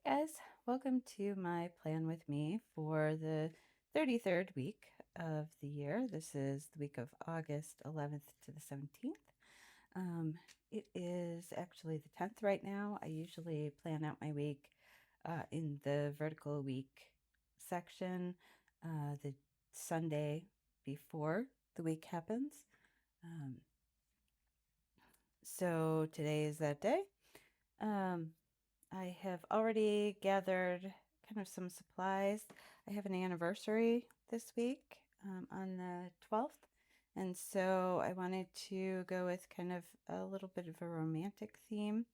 guys, welcome to my plan with me for the 33rd week of the year. This is the week of August 11th to the 17th. It is actually the 10th right now. I usually plan out my week in the vertical week section the Sunday before the week happens. So today is that day. I have already gathered kind of some supplies. I have an anniversary this week on the 12th. And so I wanted to go with kind of a little bit of a romantic theme.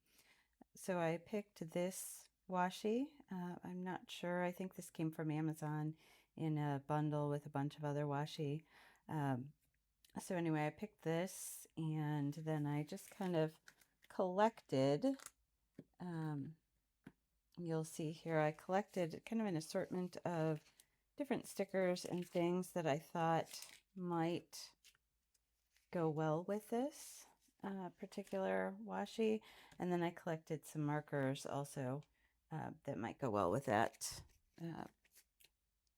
So I picked this washi. I'm not sure. I think this came from Amazon in a bundle with a bunch of other washi. So anyway, I picked this and then I just kind of collected you'll see here I collected kind of an assortment of different stickers and things that I thought might go well with this particular washi. And then I collected some markers also that might go well with that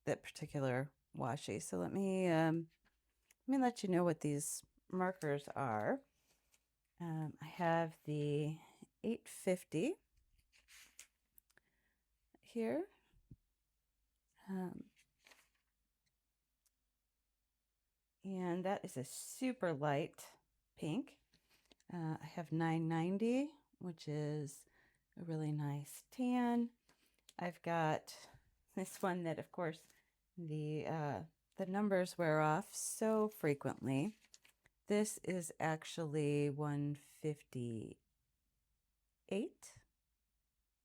particular washi. So let me let you know what these markers are. I have the 850 here. And that is a super light pink. I have 990, which is a really nice tan. I've got this one that, of course, the numbers wear off so frequently. This is actually 158.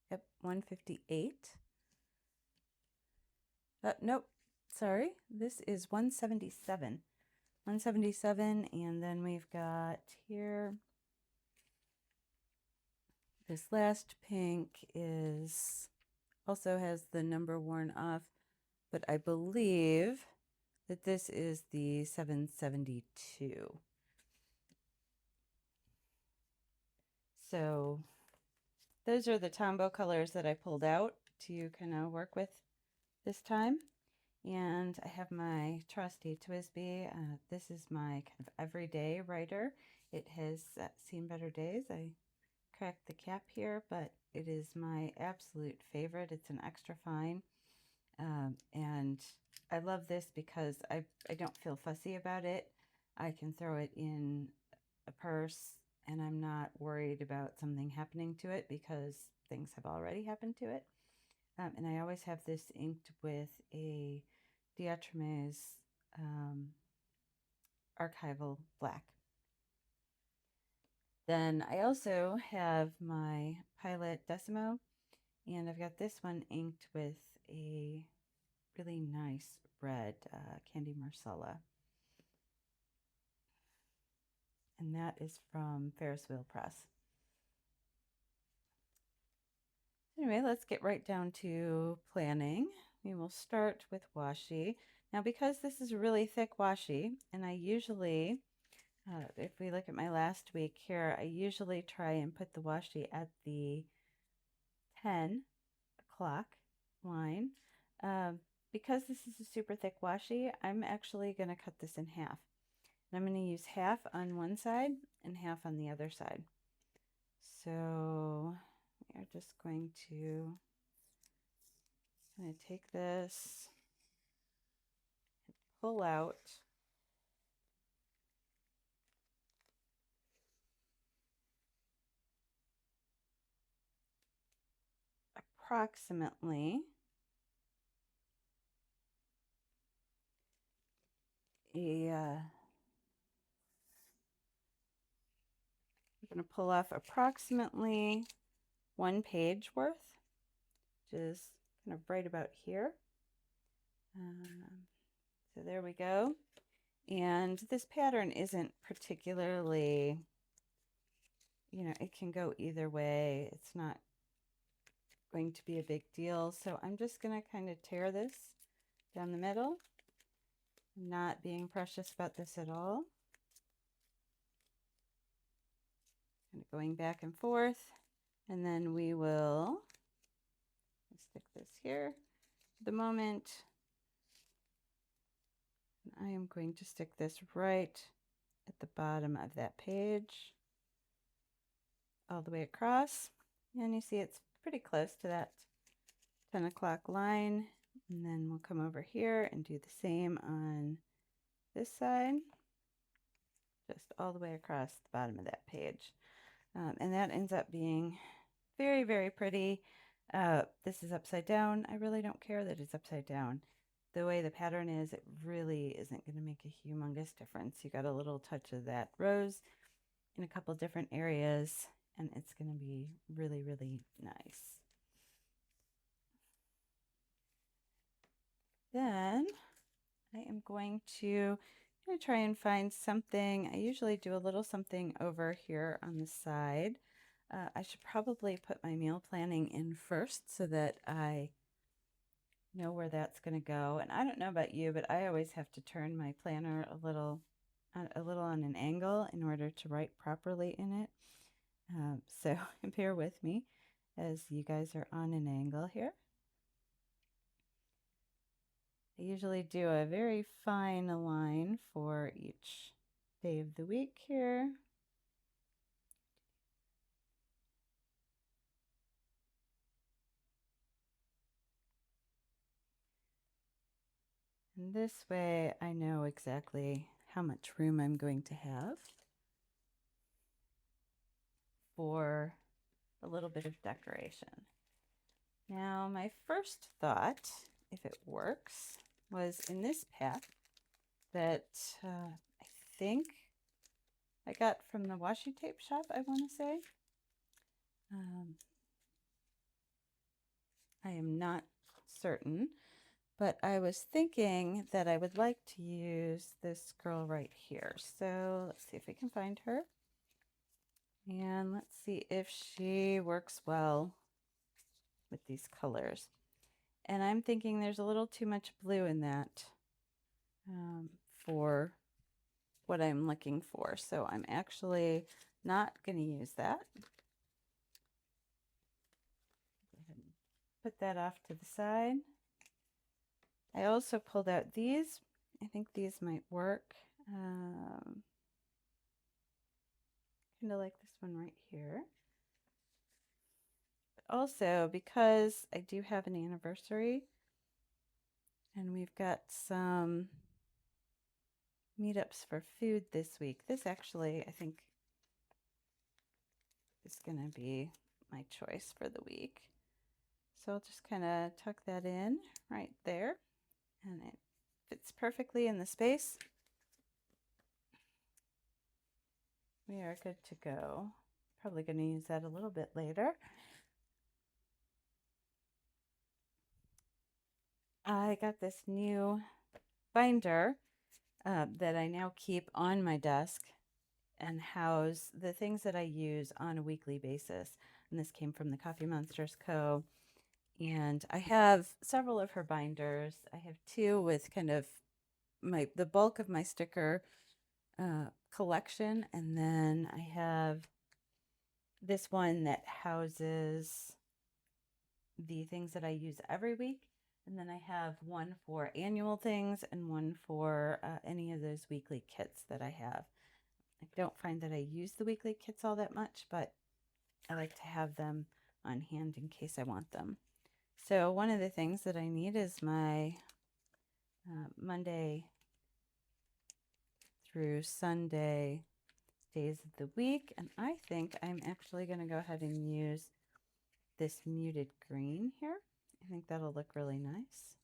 Yep, 158. Nope, sorry. This is 177. 177, and then we've got here this last pink is also has the number worn off, but I believe that this is the 772. So those are the Tombow colors that I pulled out to kind of work with this time. And I have my trusty TWSBI. This is my kind of everyday writer. It has seen better days. I cracked the cap here, but it is my absolute favorite. It's an extra fine. And I love this because I don't feel fussy about it. I can throw it in a purse and I'm not worried about something happening to it because things have already happened to it. And I always have this inked with a Diatremes archival black. Then I also have my Pilot Decimo, and I've got this one inked with a really nice red Candy Marcella. And that is from Ferris Wheel Press. Anyway, let's get right down to planning. We will start with washi. Now, because this is a really thick washi, and I usually, if we look at my last week here, I usually try and put the washi at the 10 o'clock line. Because this is a super thick washi, I'm actually going to cut this in half. And I'm going to use half on one side and half on the other side. So we are just going to take this and pull out approximately we're going to pull off approximately 1 page worth, which is kind of right about here. So there we go. And this pattern isn't particularly, it can go either way. It's not going to be a big deal. So I'm just going to kind of tear this down the middle. I'm not being precious about this at all. Kind of going back and forth. And then we will stick this here for the moment. And I am going to stick this right at the bottom of that page, all the way across. And you see it's pretty close to that 10 o'clock line. And then we'll come over here and do the same on this side, just all the way across the bottom of that page. And that ends up being very, very pretty. This is upside down. I really don't care that it's upside down. The way the pattern is, it really isn't going to make a humongous difference. You got a little touch of that rose in a couple different areas, and it's going to be really, really nice. Then I am going to try and find something. I usually do a little something over here on the side. I should probably put my meal planning in first so that I know where that's going to go. And I don't know about you, but I always have to turn my planner a little on an angle in order to write properly in it. So bear with me as you guys are on an angle here. I usually do a very fine line for each day of the week here. And this way I know exactly how much room I'm going to have for a little bit of decoration. Now, my first thought, if it works, was in this pack that I think I got from the washi tape shop, I want to say. I am not certain, but I was thinking that I would like to use this girl right here. So let's see if we can find her. And let's see if she works well with these colors. And I'm thinking there's a little too much blue in that for what I'm looking for. So I'm actually not going to use that. Go ahead and put that off to the side. I also pulled out these. I think these might work. Kind of like this one right here. But also, because I do have an anniversary and we've got some meetups for food this week, this actually, I think, is going to be my choice for the week. So I'll just kind of tuck that in right there, and it fits perfectly in the space. We are good to go. Probably going to use that a little bit later. I got this new binder that I now keep on my desk and house the things that I use on a weekly basis. And this came from the Coffee Monsters Co. And I have several of her binders. I have two with kind of the bulk of my sticker collection, and then I have this one that houses the things that I use every week, and then I have one for annual things and one for any of those weekly kits that I have. I don't find that I use the weekly kits all that much, but I like to have them on hand in case I want them. So one of the things that I need is my Monday through Sunday days of the week, and I think I'm actually going to go ahead and use this muted green here. I think that'll look really nice.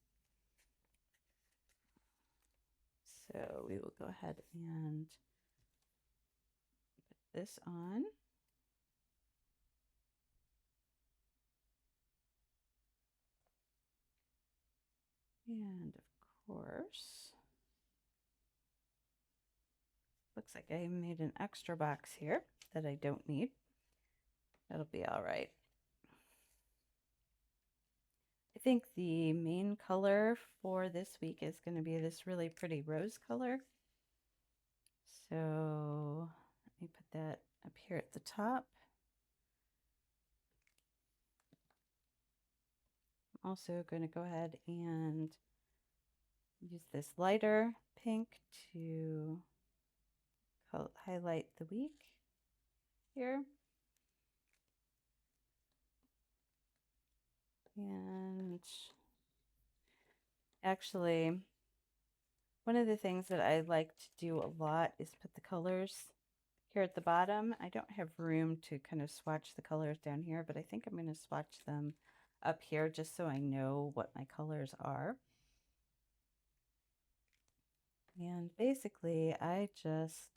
So we will go ahead and put this on. And of course, looks like I made an extra box here that I don't need. That'll be all right. I think the main color for this week is going to be this really pretty rose color. So let me put that up here at the top. also going to go ahead and use this lighter pink to highlight the week here. And actually, one of the things that I like to do a lot is put the colors here at the bottom. I don't have room to kind of swatch the colors down here, but I think I'm going to swatch them up here just so I know what my colors are. And basically, I just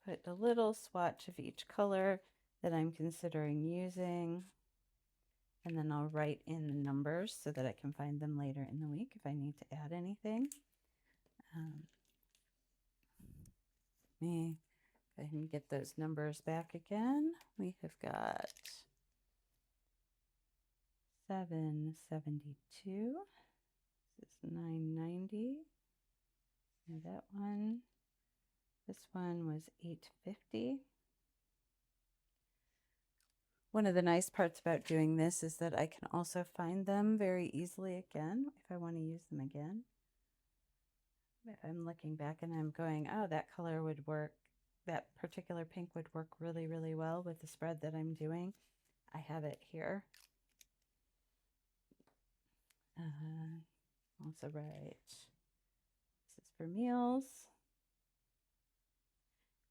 put a little swatch of each color that I'm considering using, and then I'll write in the numbers so that I can find them later in the week if I need to add anything. Let me go ahead and get those numbers back again. We have got 772. This is 990. And that one. This one was 850. One of the nice parts about doing this is that I can also find them very easily again if I want to use them again. If I'm looking back and I'm going, oh, that color would work, that particular pink would work really, really well with the spread that I'm doing, I have it here. Also write, this is for meals.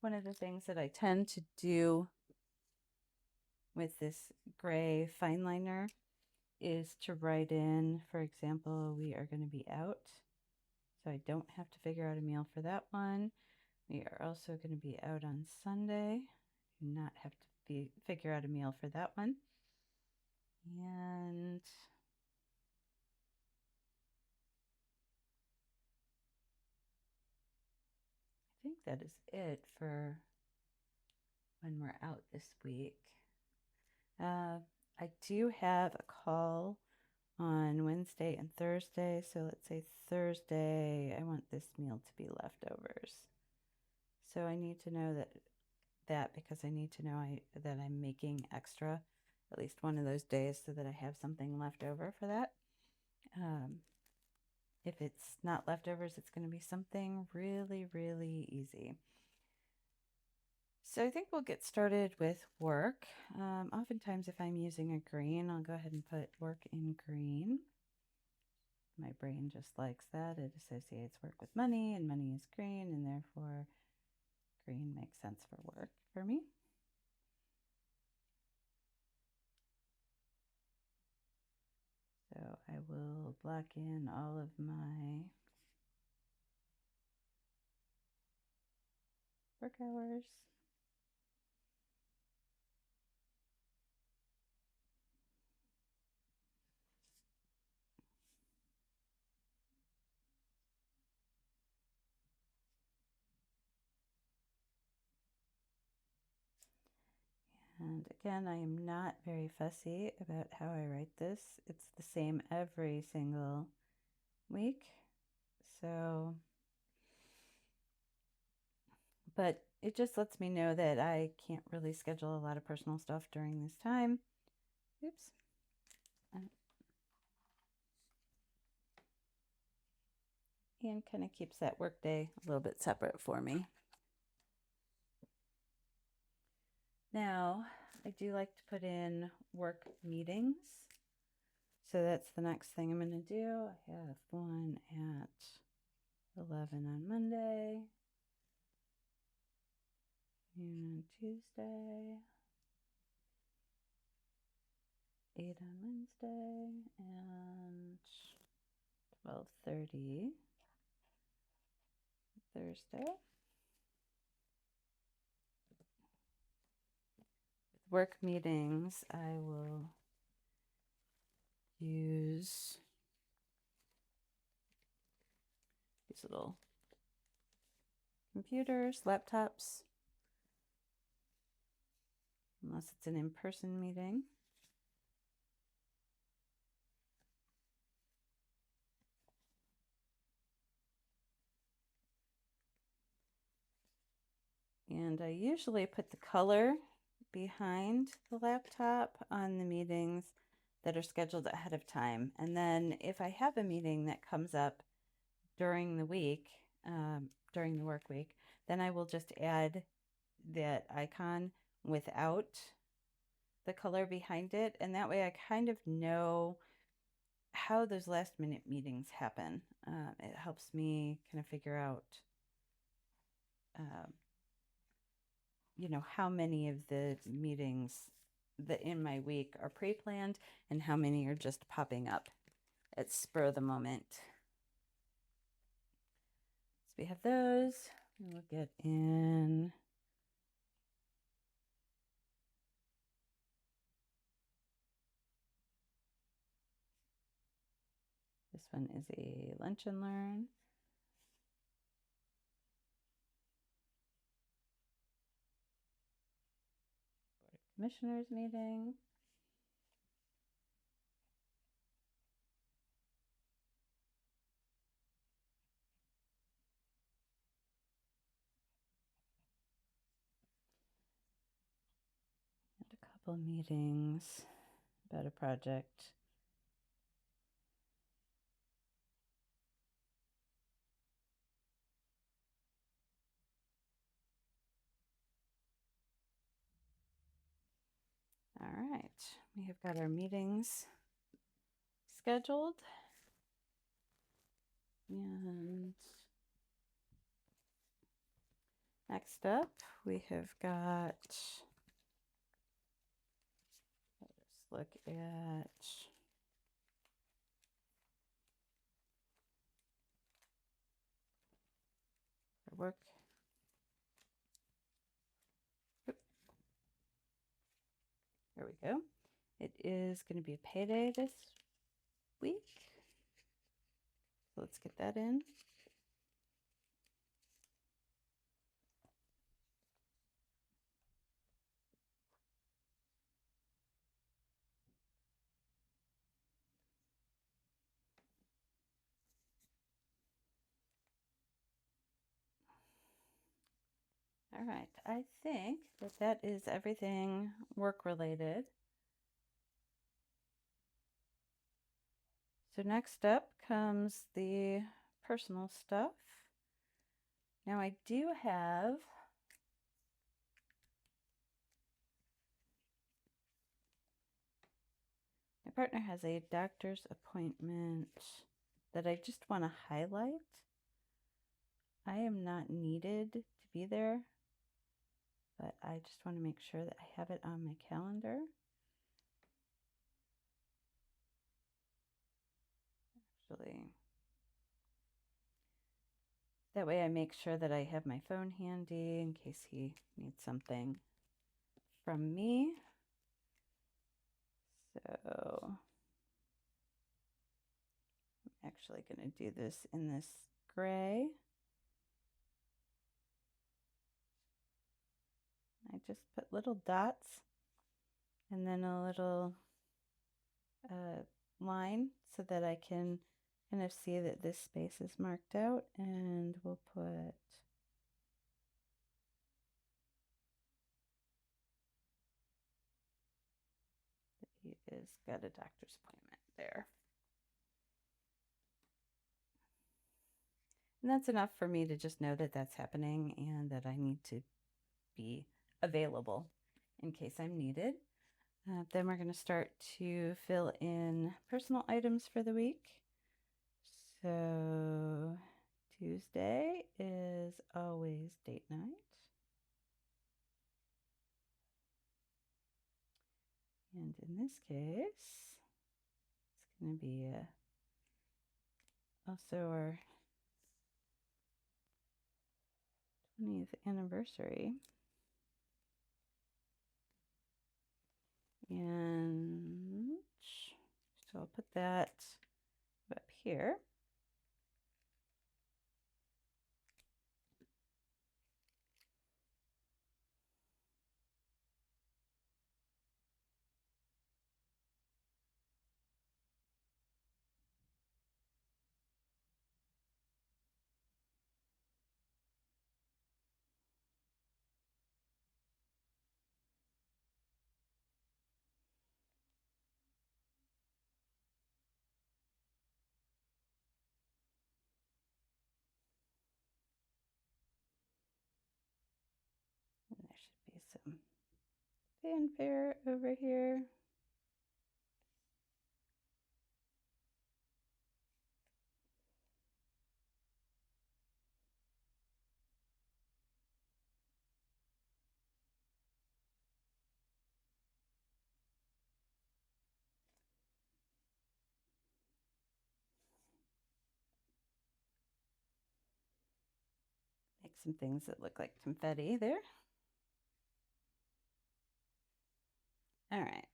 One of the things that I tend to do with this gray fine liner is to write in, for example, we are going to be out. So I don't have to figure out a meal for that one. We are also going to be out on Sunday. Do not have to figure out a meal for that one. And I think that is it for when we're out this week. I do have a call on Wednesday and Thursday. So let's say Thursday, I want this meal to be leftovers. So I need to know that because I need to know that I'm making extra at least one of those days so that I have something left over for that. If it's not leftovers, it's going to be something really, really easy. So I think we'll get started with work. Oftentimes if I'm using a green, I'll go ahead and put work in green. My brain just likes that. It associates work with money, and money is green, and therefore green makes sense for work for me. So I will block in all of my work hours. And again, I am not very fussy about how I write this. It's the same every single week. So, but it just lets me know that I can't really schedule a lot of personal stuff during this time. Oops. And kind of keeps that work day a little bit separate for me. Now, I do like to put in work meetings. So that's the next thing I'm going to do. I have one at 11 on Monday and Tuesday, 8 on Wednesday, and 12:30 Thursday. With work meetings, I will use these little computers, laptops, unless it's an in-person meeting. And I usually put the color behind the laptop on the meetings that are scheduled ahead of time. And then if I have a meeting that comes up during the week, during the work week, then I will just add that icon without the color behind it. And that way I kind of know how those last minute meetings happen. It helps me kind of figure out, um, how many of the meetings that in my week are pre-planned and how many are just popping up at spur of the moment. So we have those. We'll get in this one is a lunch and learn. Board of Commissioners meeting. And a couple meetings about a project. All right, we have got our meetings scheduled. And next up, we have got, let's look at our work. Oop. There we go. It is going to be a payday this week. So let's get that in. All right, I think that that is everything work related. So next up comes the personal stuff. Now I do have my partner has a doctor's appointment that I just want to highlight. I am not needed to be there, but I just want to make sure that I have it on my calendar. Actually, that way I make sure that I have my phone handy in case he needs something from me. So I'm actually going to do this in this gray. I just put little dots and then a little line so that I can kind of see that this space is marked out, and we'll put that he is got a doctor's appointment there. And that's enough for me to just know that that's happening and that I need to be available in case I'm needed. Then we're going to start to fill in personal items for the week. So Tuesday is always date night. And in this case, it's going to be also our 20th anniversary. And so I'll put that up here. fanfare over here. Make some things that look like confetti there. All right.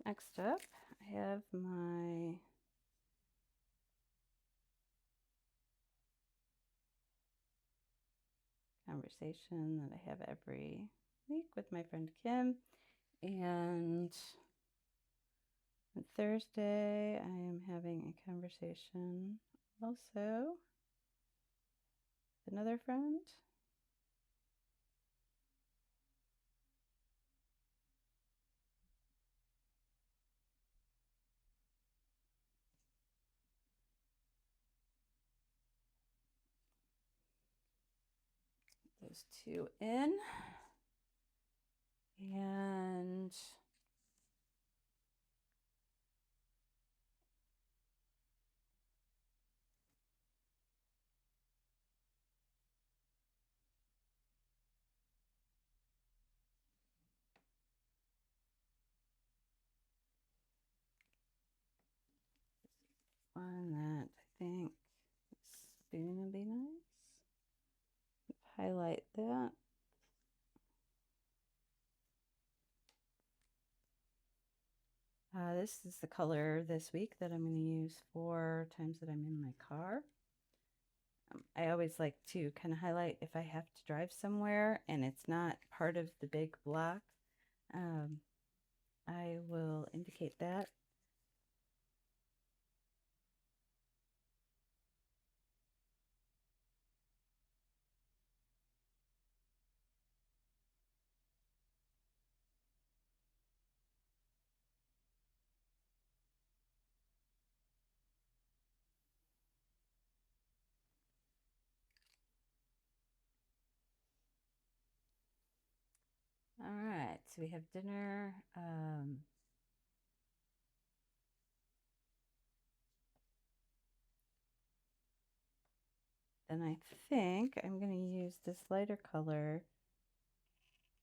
Next up, I have my conversation that I have every week with my friend Kim. And on Thursday, I am having a conversation also with another friend. Those two in. And one that I think is gonna be nice. Highlight that. This is the color this week that I'm going to use for times that I'm in my car. I always like to kind of highlight if I have to drive somewhere and it's not part of the big block. I will indicate that. All right, so we have dinner. And I think I'm going to use this lighter color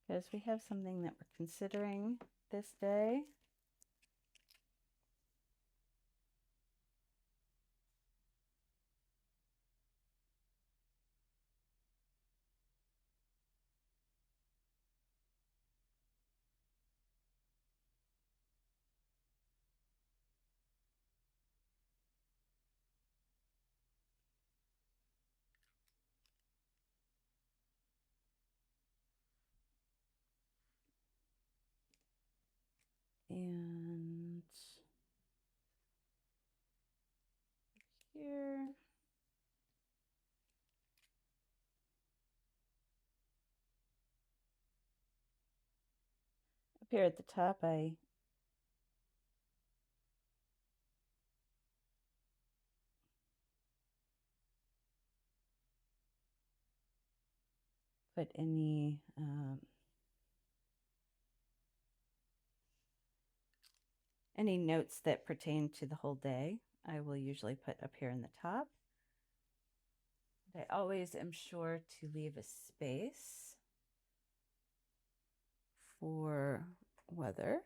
because we have something that we're considering this day. And here. Up here at the top, I put any notes that pertain to the whole day. I will usually put up here in the top. I always am sure to leave a space for weather.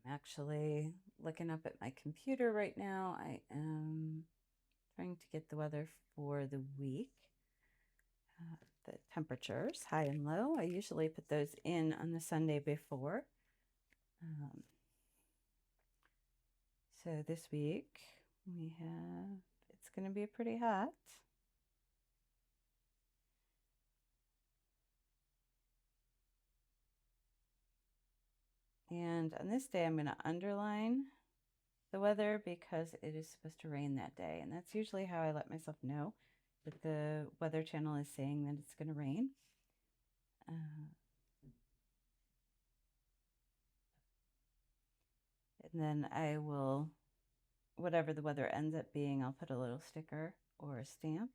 I'm actually looking up at my computer right now. I am trying to get the weather for the week. The temperatures, high and low. I usually put those in on the Sunday before. So this week we have, it's going to be pretty hot. And on this day, I'm going to underline the weather because it is supposed to rain that day. And that's usually how I let myself know that the Weather Channel is saying that it's going to rain. And then I will, whatever the weather ends up being, I'll put a little sticker or a stamp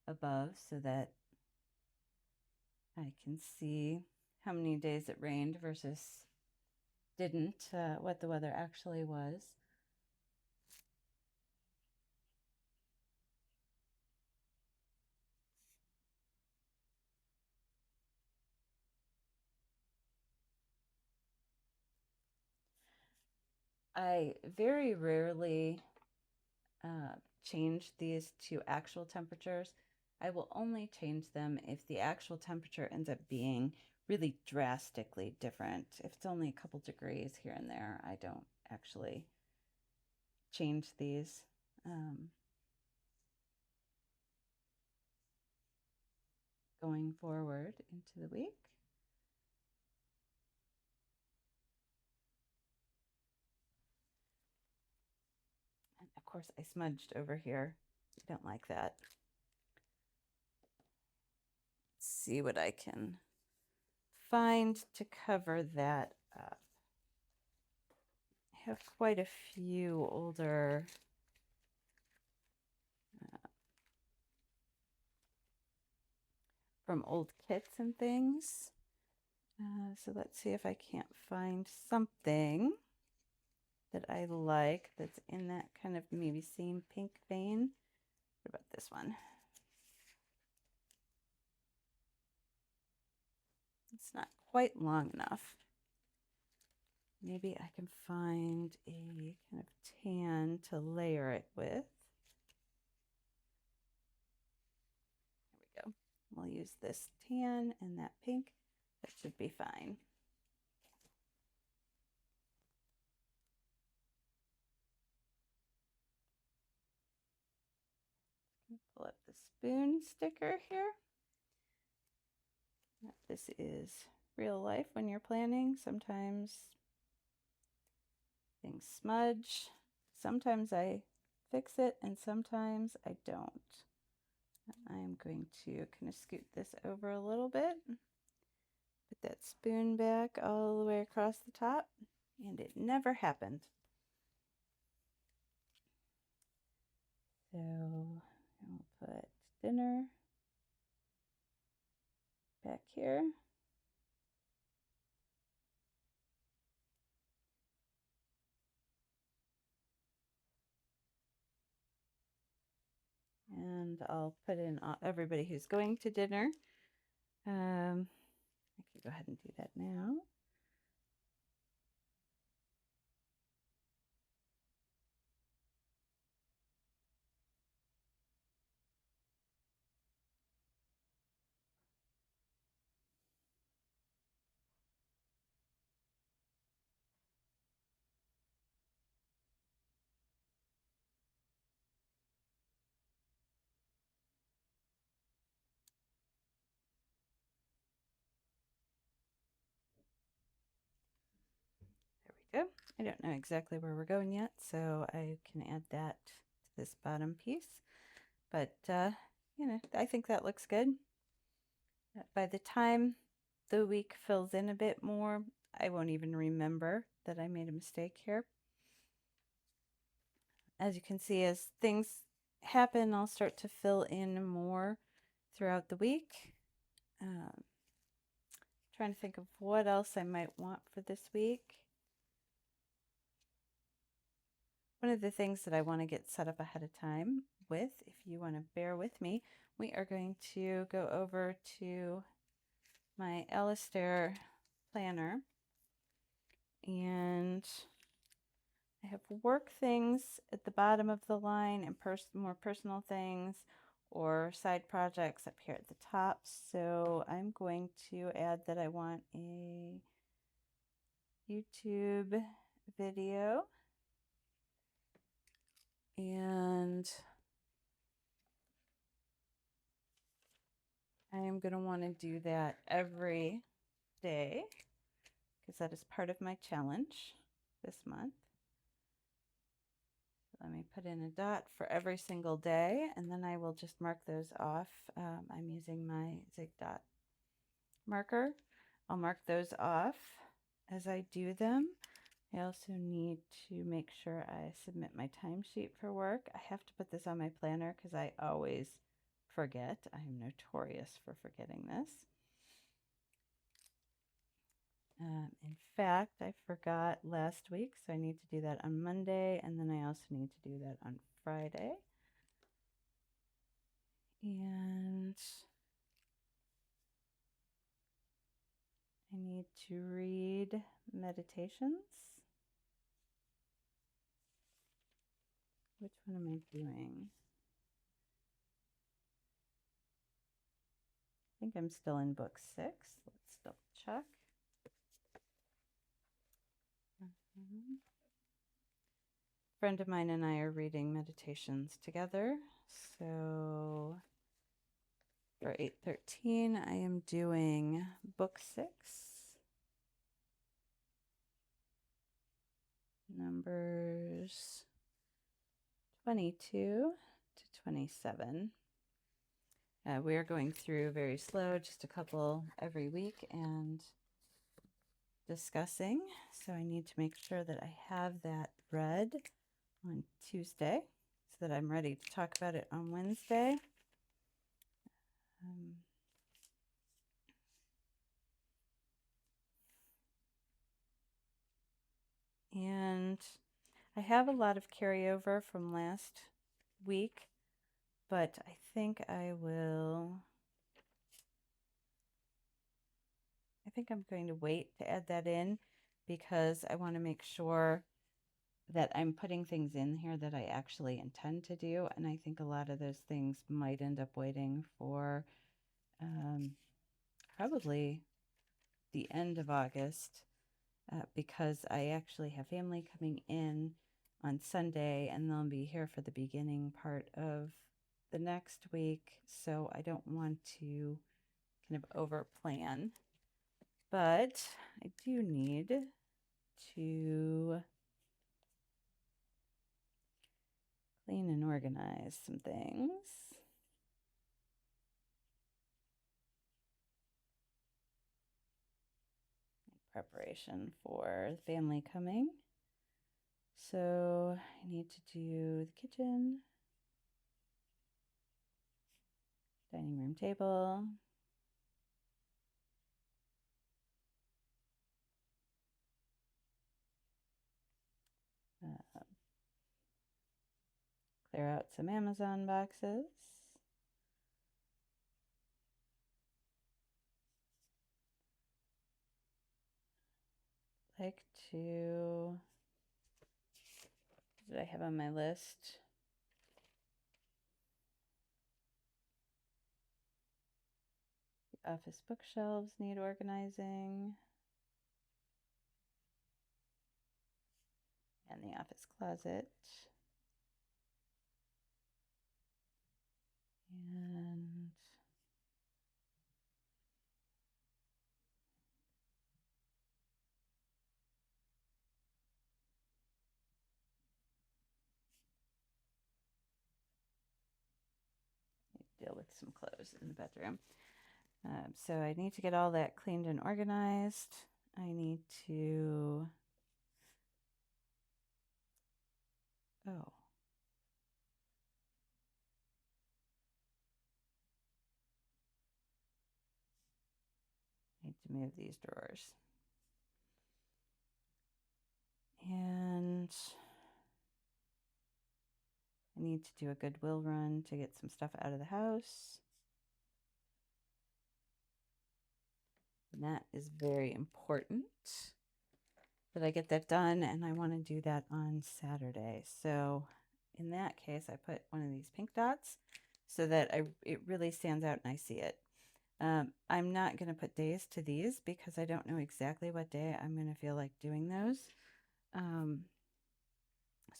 above so that I can see how many days it rained versus didn't, what the weather actually was. I very rarely change these to actual temperatures. I will only change them if the actual temperature ends up being really drastically different. If it's only a couple degrees here and there, I don't actually change these. Going forward into the week. And of course, I smudged over here. I don't like that. Let's see what I can find to cover that up. I have quite a few older from old kits and things. So let's see if I can't find something that I like that's in that kind of maybe same pink vein. What about this one? It's not quite long enough. Maybe I can find a kind of tan to layer it with. There we go. We'll use this tan and that pink. That should be fine. Pull up the spoon sticker here. This is real life when you're planning. Sometimes things smudge. Sometimes I fix it and sometimes I don't. I'm going to kind of scoot this over a little bit. Put that spoon back all the way across the top, and it never happened. So I'll put dinner back here. And I'll put in everybody who's going to dinner. I can go ahead and do that now. There we go. I don't know exactly where we're going yet, so I can add that to this bottom piece. But, you know, I think that looks good. By the time the week fills in a bit more, I won't even remember that I made a mistake here. As you can see, as things happen, I'll start to fill in more throughout the week. Trying to think of what else I might want for this week. One of the things that I want to get set up ahead of time with, if you want to bear with me, we are going to go over to my Alastair planner, and I have work things at the bottom of the line and more personal things or side projects up here at the top. So I'm going to add that I want a YouTube video, and I am going to want to do that every day because that is part of my challenge this month. let me put in a dot for every single day, and then I will just mark those off. I'm using my Zig Dot marker. I'll mark those off as I do them. I also need to make sure I submit my timesheet for work. I have to put this on my planner because I always forget. I am notorious for forgetting this. In fact, I forgot last week, so I need to do that on Monday, and then I also need to do that on Friday. And I need to read meditations. Which one am I doing? I think I'm still in book 6. Let's double check. A friend of mine and I are reading meditations together. So for 813, I am doing book 6, numbers 22 to 27. We are going through very slow, just a couple every week, and discussing. So I need to make sure that I have that read on Tuesday so that I'm ready to talk about it on Wednesday. And I have a lot of carryover from last week, but I think I'm going to wait to add that in because I want to make sure that I'm putting things in here that I actually intend to do. And I think a lot of those things might end up waiting for probably the end of August because I actually have family coming in on Sunday and they'll be here for the beginning part of the next week. So I don't want to kind of over plan, but I do need to clean and organize some things. Preparation for the family coming. So I need to do the kitchen, dining room table, clear out some Amazon boxes. Like to, what did I have on my list? The office bookshelves need organizing. And the office closet. And deal with some clothes in the bedroom. So I need to get all that cleaned and organized. I need to, oh, I need to move these drawers. And I need to do a Goodwill run to get some stuff out of the house. And that is very important that I get that done, and I want to do that on Saturday. So in that case, I put one of these pink dots so that it really stands out and I see it. I'm not going to put days to these because I don't know exactly what day I'm going to feel like doing those.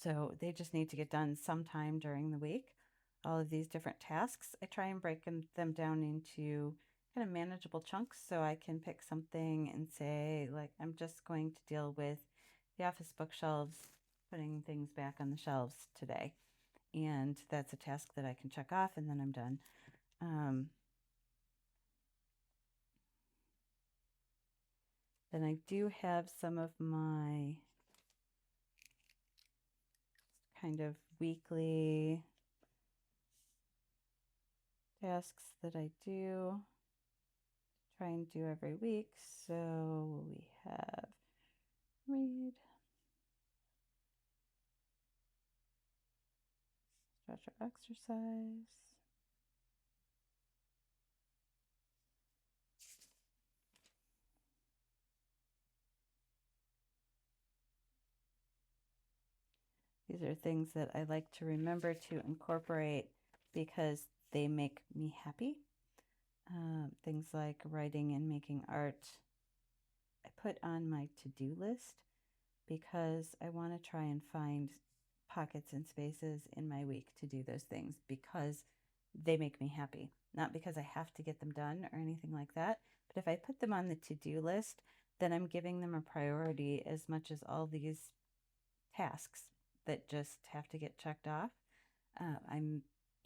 So they just need to get done sometime during the week. All of these different tasks, I try and break them down into kind of manageable chunks so I can pick something and say, like, I'm just going to deal with the office bookshelves putting things back on the shelves today. And that's a task that I can check off, and then I'm done. Then I do have some of my kind of weekly tasks that I do, try and do every week. So we have read, stretch or exercise. These are things that I like to remember to incorporate because they make me happy. Things like writing and making art, I put on my to-do list because I want to try and find pockets and spaces in my week to do those things because they make me happy. Not because I have to get them done or anything like that, but if I put them on the to-do list, then I'm giving them a priority as much as all these tasks that just have to get checked off. I'm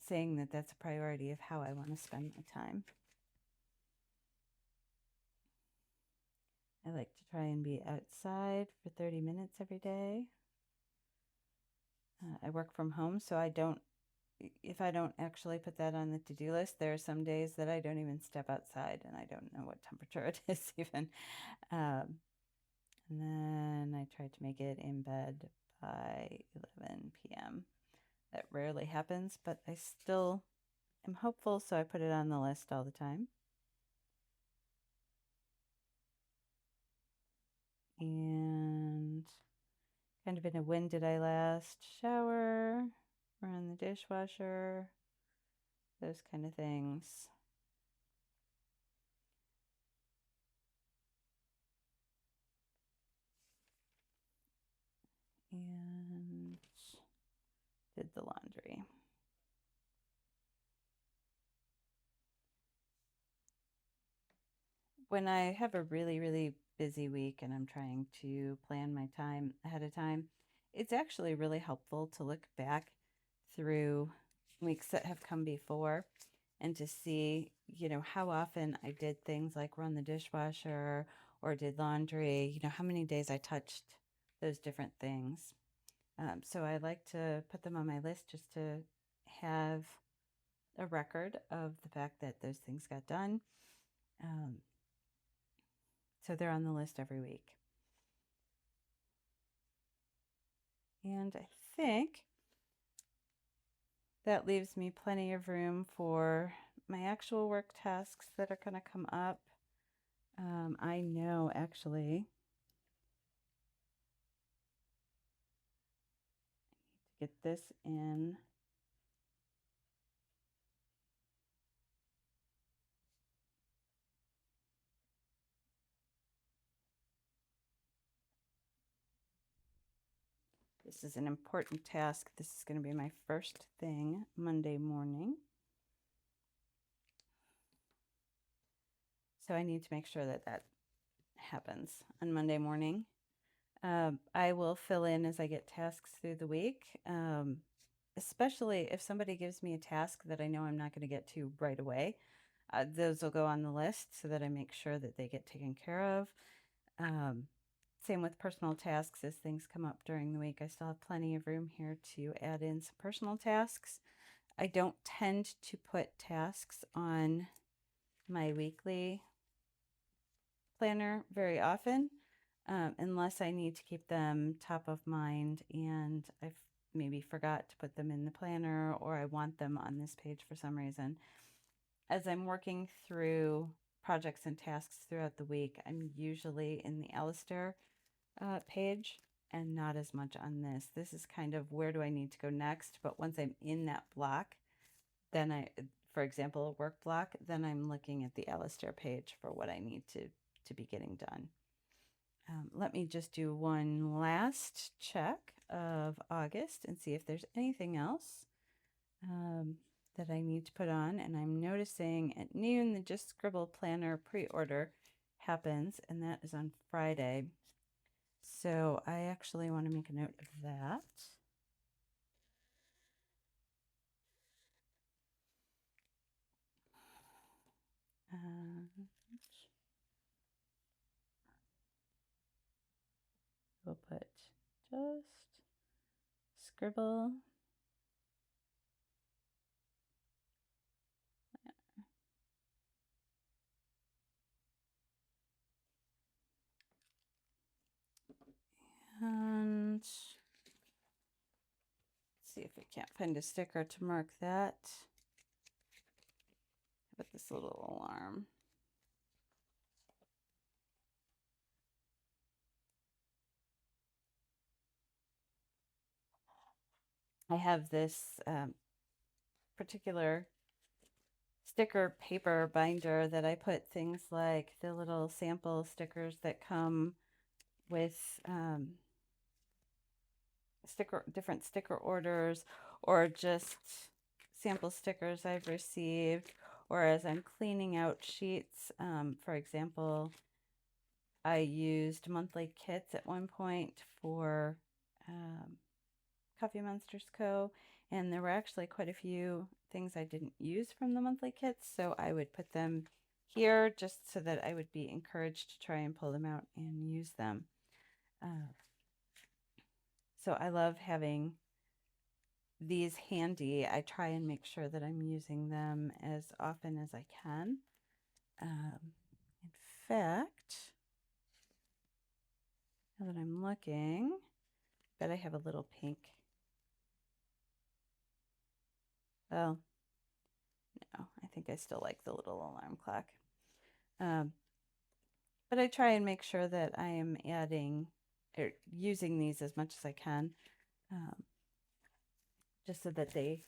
saying that that's a priority of how I want to spend my time. I like to try and be outside for 30 minutes every day. I work from home, so if I don't actually put that on the to-do list, there are some days that I don't even step outside and I don't know what temperature it is even. And then I try to make it in bed by 11 p.m. That rarely happens, but I still am hopeful, so I put it on the list all the time. And kind of in a when did I last shower, run the dishwasher, those kind of things. And did the laundry. When I have a really, really busy week and I'm trying to plan my time ahead of time, it's actually really helpful to look back through weeks that have come before and to see, how often I did things like run the dishwasher or did laundry, how many days I touched those different things. So I like to put them on my list just to have a record of the fact that those things got done. So they're on the list every week. And I think that leaves me plenty of room for my actual work tasks that are going to come up. I know actually I need to get this in. This is an important task. This is going to be my first thing Monday morning. So I need to make sure that that happens on Monday morning. I will fill in as I get tasks through the week, especially if somebody gives me a task that I know I'm not going to get to right away. Those will go on the list so that I make sure that they get taken care of. Same with personal tasks as things come up during the week. I still have plenty of room here to add in some personal tasks. I don't tend to put tasks on my weekly planner very often, unless I need to keep them top of mind and I've maybe forgot to put them in the planner or I want them on this page for some reason. As I'm working through projects and tasks throughout the week, I'm usually in the Alastair page and not as much on this. This is kind of where do I need to go next, but once I'm in that block, then for example, a work block, then I'm looking at the Alastair page for what I need to be getting done. Let me just do one last check of August and see if there's anything else that I need to put on. And I'm noticing at noon, the Just Scribble Planner pre-order happens, and that is on Friday. So I actually want to make a note of that. We'll put just scribble. And let's see if we can't find a sticker to mark that. How about this little alarm? I have this particular sticker paper binder that I put things like the little sample stickers that come with different sticker orders, or just sample stickers I've received, or as I'm cleaning out sheets. For example, I used monthly kits at one point for Coffee Monsters Co. And there were actually quite a few things I didn't use from the monthly kits, so I would put them here just so that I would be encouraged to try and pull them out and use them. So I love having these handy. I try and make sure that I'm using them as often as I can. In fact, now that I'm looking, bet I have a little pink. Well, no, I think I still like the little alarm clock. But I try and make sure that I am adding or using these as much as I can, just so that they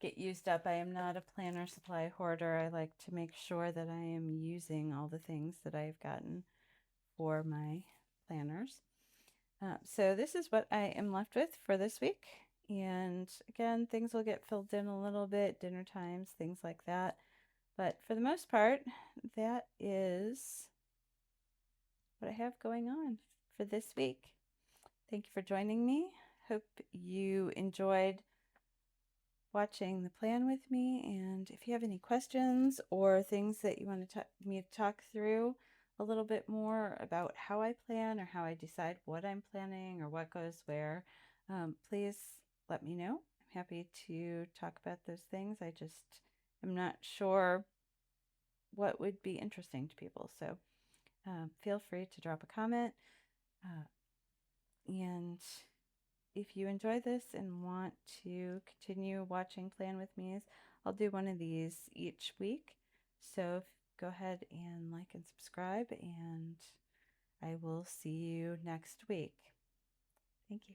get used up. I am not a planner supply hoarder. I like to make sure that I am using all the things that I've gotten for my planners. So this is what I am left with for this week. And again, things will get filled in a little bit, dinner times, things like that. But for the most part, that is what I have going on for this week. Thank you for joining me. Hope you enjoyed watching the plan with me. And if you have any questions or things that you want me to talk through a little bit more about how I plan or how I decide what I'm planning or what goes where, please let me know. I'm happy to talk about those things. I just am not sure what would be interesting to people. So feel free to drop a comment. And if you enjoy this and want to continue watching Plan With Me's, I'll do one of these each week. So go ahead and like and subscribe, and I will see you next week. Thank you.